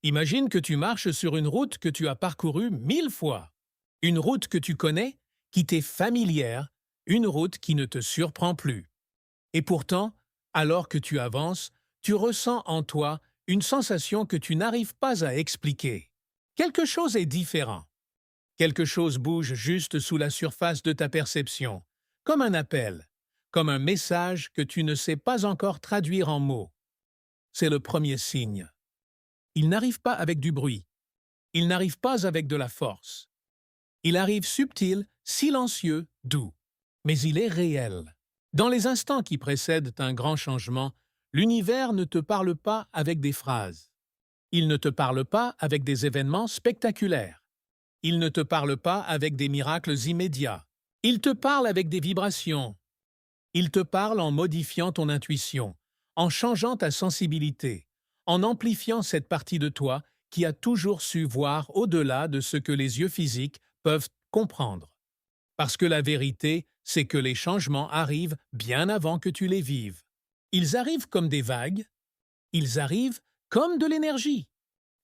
Imagine que tu marches sur une route que tu as parcourue 1000 fois. Une route que tu connais, qui t'est familière, une route qui ne te surprend plus. Et pourtant, alors que tu avances, tu ressens en toi une sensation que tu n'arrives pas à expliquer. Quelque chose est différent. Quelque chose bouge juste sous la surface de ta perception, comme un appel, comme un message que tu ne sais pas encore traduire en mots. C'est le premier signe. Il n'arrive pas avec du bruit. Il n'arrive pas avec de la force. Il arrive subtil, silencieux, doux. Mais il est réel. Dans les instants qui précèdent un grand changement, l'univers ne te parle pas avec des phrases. Il ne te parle pas avec des événements spectaculaires. Il ne te parle pas avec des miracles immédiats. Il te parle avec des vibrations. Il te parle en modifiant ton intuition, en changeant ta sensibilité, en amplifiant cette partie de toi qui a toujours su voir au-delà de ce que les yeux physiques peuvent comprendre. Parce que la vérité, c'est que les changements arrivent bien avant que tu les vives. Ils arrivent comme des vagues, ils arrivent comme de l'énergie.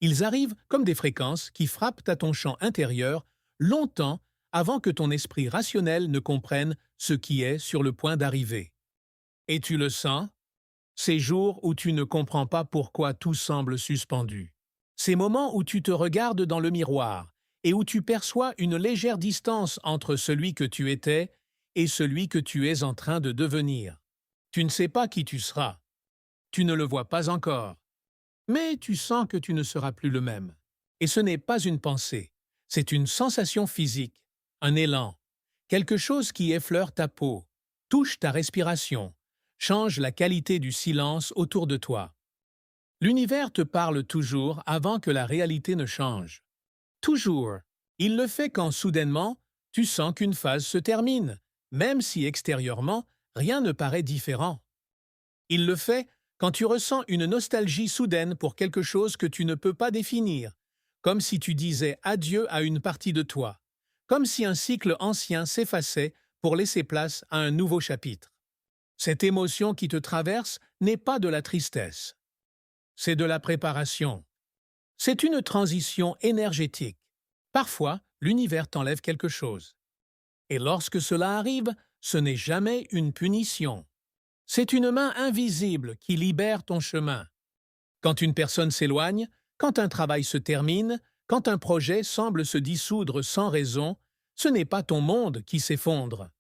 Ils arrivent comme des fréquences qui frappent à ton champ intérieur longtemps avant que ton esprit rationnel ne comprenne ce qui est sur le point d'arriver. Et tu le sens? Ces jours où tu ne comprends pas pourquoi tout semble suspendu. Ces moments où tu te regardes dans le miroir et où tu perçois une légère distance entre celui que tu étais et celui que tu es en train de devenir. Tu ne sais pas qui tu seras. Tu ne le vois pas encore. Mais tu sens que tu ne seras plus le même. Et ce n'est pas une pensée, c'est une sensation physique, un élan, quelque chose qui effleure ta peau, touche ta respiration, change la qualité du silence autour de toi. L'univers te parle toujours avant que la réalité ne change. Toujours. Il le fait quand soudainement, tu sens qu'une phase se termine, même si extérieurement, rien ne paraît différent. Il le fait quand tu ressens une nostalgie soudaine pour quelque chose que tu ne peux pas définir, comme si tu disais adieu à une partie de toi, comme si un cycle ancien s'effaçait pour laisser place à un nouveau chapitre. Cette émotion qui te traverse n'est pas de la tristesse, c'est de la préparation. C'est une transition énergétique. Parfois, l'univers t'enlève quelque chose. Et lorsque cela arrive, ce n'est jamais une punition. C'est une main invisible qui libère ton chemin. Quand une personne s'éloigne, quand un travail se termine, quand un projet semble se dissoudre sans raison, ce n'est pas ton monde qui s'effondre.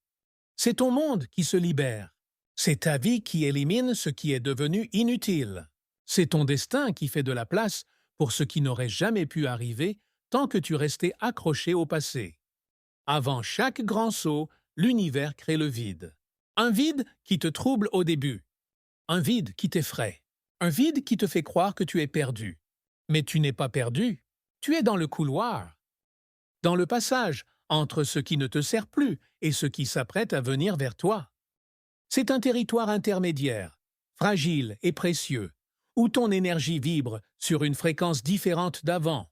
C'est ton monde qui se libère. C'est ta vie qui élimine ce qui est devenu inutile. C'est ton destin qui fait de la place pour ce qui n'aurait jamais pu arriver tant que tu restais accroché au passé. Avant chaque grand saut, l'univers crée le vide. Un vide qui te trouble au début. Un vide qui t'effraie. Un vide qui te fait croire que tu es perdu. Mais tu n'es pas perdu. Tu es dans le couloir. Dans le passage entre ce qui ne te sert plus et ce qui s'apprête à venir vers toi. C'est un territoire intermédiaire, fragile et précieux, où ton énergie vibre sur une fréquence différente d'avant.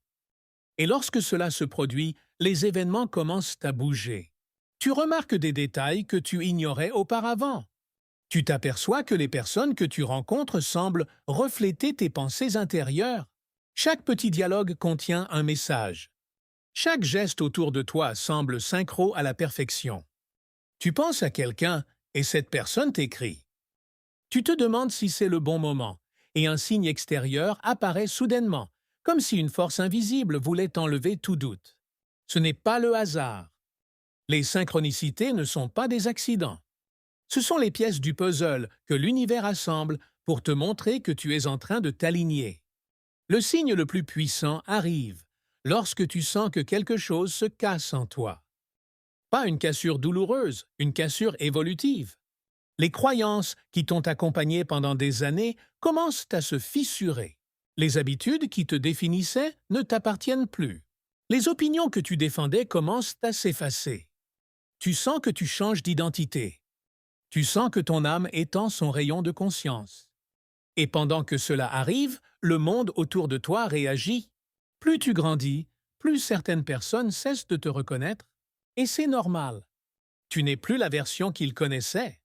Et lorsque cela se produit, les événements commencent à bouger. Tu remarques des détails que tu ignorais auparavant. Tu t'aperçois que les personnes que tu rencontres semblent refléter tes pensées intérieures. Chaque petit dialogue contient un message. Chaque geste autour de toi semble synchro à la perfection. Tu penses à quelqu'un et cette personne t'écrit. Tu te demandes si c'est le bon moment, et un signe extérieur apparaît soudainement, comme si une force invisible voulait enlever tout doute. Ce n'est pas le hasard. Les synchronicités ne sont pas des accidents. Ce sont les pièces du puzzle que l'univers assemble pour te montrer que tu es en train de t'aligner. Le signe le plus puissant arrive lorsque tu sens que quelque chose se casse en toi. Pas une cassure douloureuse, une cassure évolutive. Les croyances qui t'ont accompagné pendant des années commencent à se fissurer. Les habitudes qui te définissaient ne t'appartiennent plus. Les opinions que tu défendais commencent à s'effacer. Tu sens que tu changes d'identité. Tu sens que ton âme étend son rayon de conscience. Et pendant que cela arrive, le monde autour de toi réagit. Plus tu grandis, plus certaines personnes cessent de te reconnaître, et c'est normal. Tu n'es plus la version qu'ils connaissaient.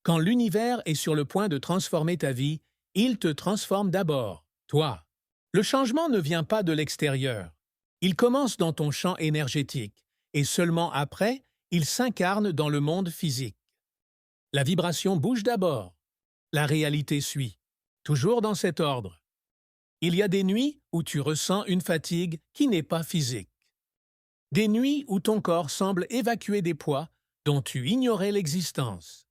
Quand l'univers est sur le point de transformer ta vie, il te transforme d'abord, toi. Le changement ne vient pas de l'extérieur. Il commence dans ton champ énergétique, et seulement après, il s'incarne dans le monde physique. La vibration bouge d'abord. La réalité suit. Toujours dans cet ordre. Il y a des nuits où tu ressens une fatigue qui n'est pas physique. Des nuits où ton corps semble évacuer des poids dont tu ignorais l'existence.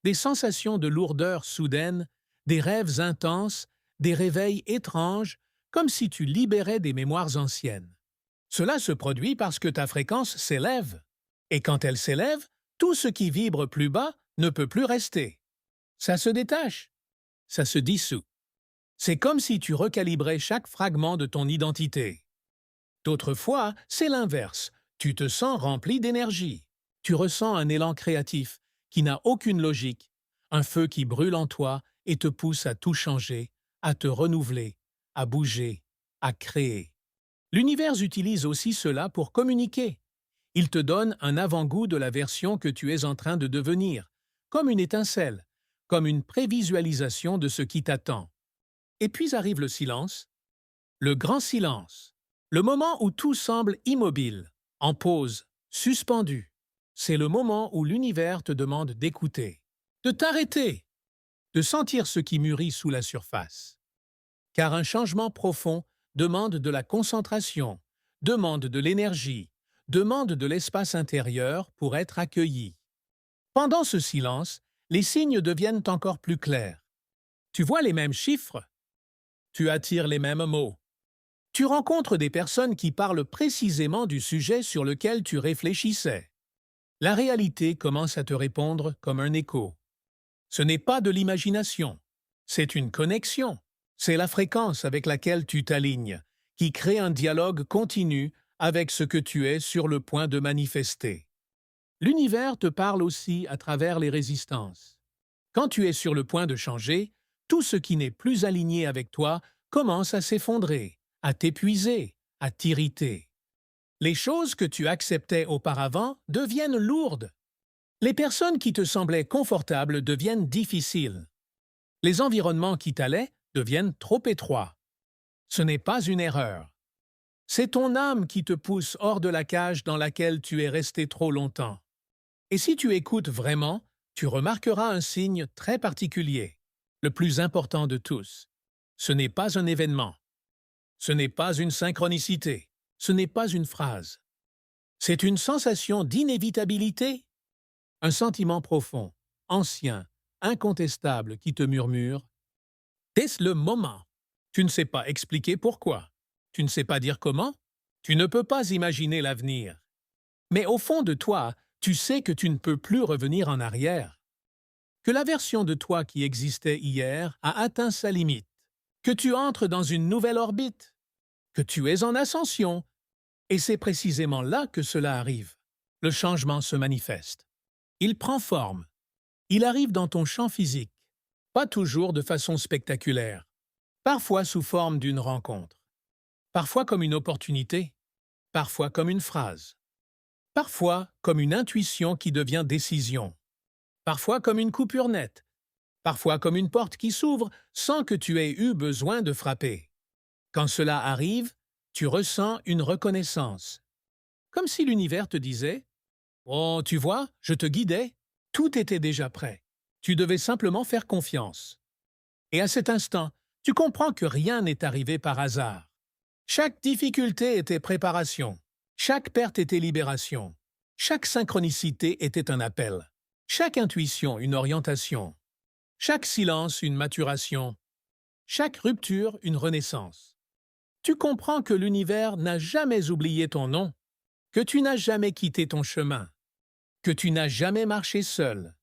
Des sensations de lourdeur soudaine, des rêves intenses, des réveils étranges, comme si tu libérais des mémoires anciennes. Cela se produit parce que ta fréquence s'élève. Et quand elle s'élève, tout ce qui vibre plus bas ne peut plus rester. Ça se détache. Ça se dissout. C'est comme si tu recalibrais chaque fragment de ton identité. D'autres fois, c'est l'inverse. Tu te sens rempli d'énergie. Tu ressens un élan créatif qui n'a aucune logique, un feu qui brûle en toi et te pousse à tout changer, à te renouveler, à bouger, à créer. L'univers utilise aussi cela pour communiquer. Il te donne un avant-goût de la version que tu es en train de devenir, comme une étincelle, comme une prévisualisation de ce qui t'attend. Et puis arrive le silence, le grand silence, le moment où tout semble immobile, en pause, suspendu. C'est le moment où l'univers te demande d'écouter, de t'arrêter, de sentir ce qui mûrit sous la surface. Car un changement profond demande de la concentration, demande de l'énergie, demande de l'espace intérieur pour être accueilli. Pendant ce silence, les signes deviennent encore plus clairs. Tu vois les mêmes chiffres, tu attires les mêmes mots. Tu rencontres des personnes qui parlent précisément du sujet sur lequel tu réfléchissais. La réalité commence à te répondre comme un écho. Ce n'est pas de l'imagination, c'est une connexion. C'est la fréquence avec laquelle tu t'alignes, qui crée un dialogue continu avec ce que tu es sur le point de manifester. L'univers te parle aussi à travers les résistances. Quand tu es sur le point de changer, tout ce qui n'est plus aligné avec toi commence à s'effondrer, à t'épuiser, à t'irriter. Les choses que tu acceptais auparavant deviennent lourdes. Les personnes qui te semblaient confortables deviennent difficiles. Les environnements qui t'allaient deviennent trop étroits. Ce n'est pas une erreur. C'est ton âme qui te pousse hors de la cage dans laquelle tu es resté trop longtemps. Et si tu écoutes vraiment, tu remarqueras un signe très particulier, le plus important de tous. Ce n'est pas un événement. Ce n'est pas une synchronicité. Ce n'est pas une phrase. C'est une sensation d'inévitabilité. Un sentiment profond, ancien, incontestable qui te murmure « Est-ce le moment ?» Tu ne sais pas expliquer pourquoi. Tu ne sais pas dire comment. Tu ne peux pas imaginer l'avenir. Mais au fond de toi, tu sais que tu ne peux plus revenir en arrière. Que la version de toi qui existait hier a atteint sa limite. Que tu entres dans une nouvelle orbite. Que tu es en ascension. Et c'est précisément là que cela arrive. Le changement se manifeste. Il prend forme. Il arrive dans ton champ physique. Pas toujours de façon spectaculaire. Parfois sous forme d'une rencontre. Parfois comme une opportunité. Parfois comme une phrase. Parfois comme une intuition qui devient décision. Parfois comme une coupure nette. Parfois comme une porte qui s'ouvre sans que tu aies eu besoin de frapper. Quand cela arrive, tu ressens une reconnaissance. Comme si l'univers te disait « Oh, tu vois, je te guidais, tout était déjà prêt. Tu devais simplement faire confiance. » Et à cet instant, tu comprends que rien n'est arrivé par hasard. Chaque difficulté était préparation. Chaque perte était libération. Chaque synchronicité était un appel. Chaque intuition, une orientation. Chaque silence, une maturation. Chaque rupture, une renaissance. Tu comprends que l'univers n'a jamais oublié ton nom, que tu n'as jamais quitté ton chemin, que tu n'as jamais marché seul,